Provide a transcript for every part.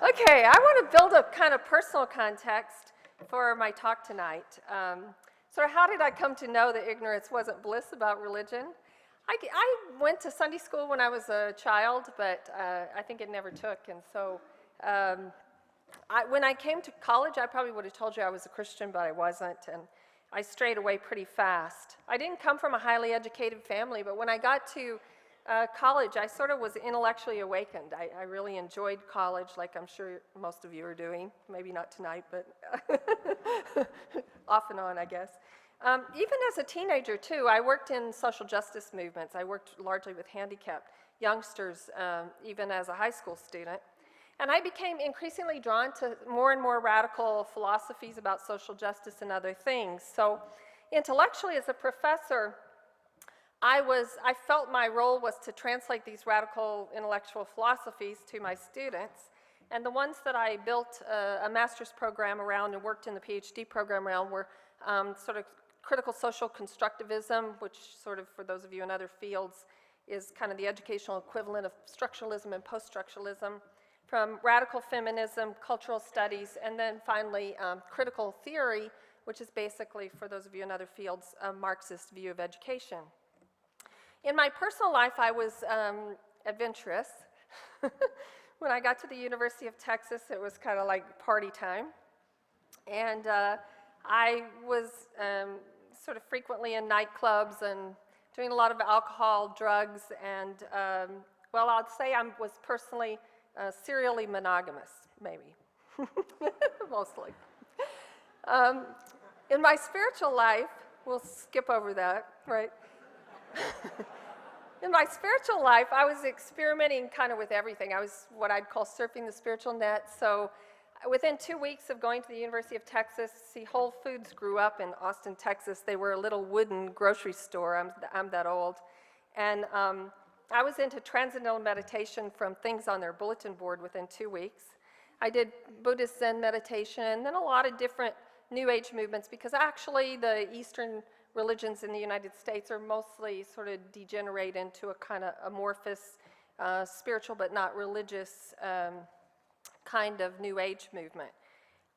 Okay, I want to build a kind of personal context for my talk tonight. Sort of how did I come to know that ignorance wasn't bliss about religion? I went to Sunday school when I was a child, but I think it never took. And so when I came to college, I probably would have told you I was a Christian, but I wasn't. And I strayed away pretty fast. I didn't come from a highly educated family, but when I got to college, I sort of was intellectually awakened. I really enjoyed college, like I'm sure most of you are doing. Maybe not tonight, but off and on, I guess. Even as a teenager, too, I worked in social justice movements. I worked largely with handicapped youngsters, even as a high school student. And I became increasingly drawn to more and more radical philosophies about social justice and other things. So intellectually, as a professor, I felt my role was to translate these radical intellectual philosophies to my students. And the ones that I built a master's program around and worked in the PhD program around were sort of critical social constructivism, which sort of, for those of you in other fields, is kind of the educational equivalent of structuralism and post-structuralism, from radical feminism, cultural studies, and then finally critical theory, which is basically, for those of you in other fields, a Marxist view of education. In my personal life, I was adventurous. When I got to the University of Texas, it was kind of like party time. And I was sort of frequently in nightclubs and doing a lot of alcohol, drugs, and, well, I'd say I was personally serially monogamous, maybe, mostly. In my spiritual life, we'll skip over that, right? In my spiritual life, I was experimenting kind of with everything. I was what I'd call surfing the spiritual net. So within 2 weeks of going to the University of Texas, see, Whole Foods grew up in Austin, Texas. They were a little wooden grocery store. I'm that old. And I was into transcendental meditation from things on their bulletin board within 2 weeks. I did Buddhist Zen meditation and then a lot of different New Age movements, because actually the Eastern religions in the United States are mostly sort of degenerate into a kind of amorphous, spiritual but not religious kind of New Age movement.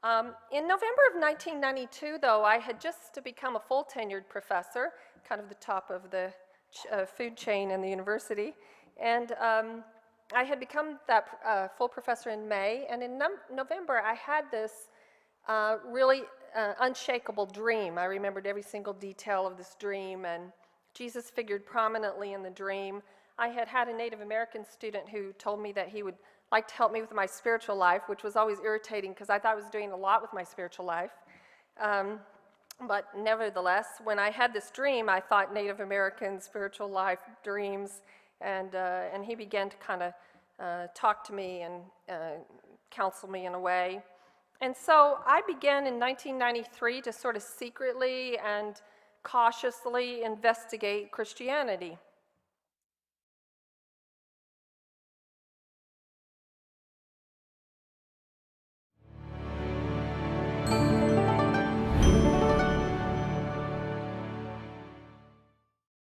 In November of 1992, though, I had just become a full tenured professor, kind of the top of the food chain in the university, and I had become that full professor in May, and in November I had this really unshakable dream. I remembered every single detail of this dream, and Jesus figured prominently in the dream. I had had a Native American student who told me that he would like to help me with my spiritual life, which was always irritating because I thought I was doing a lot with my spiritual life. But nevertheless, when I had this dream, I thought Native American spiritual life dreams, and he began to kind of talk to me and counsel me in a way. And so I began in 1993 to sort of secretly and cautiously investigate Christianity.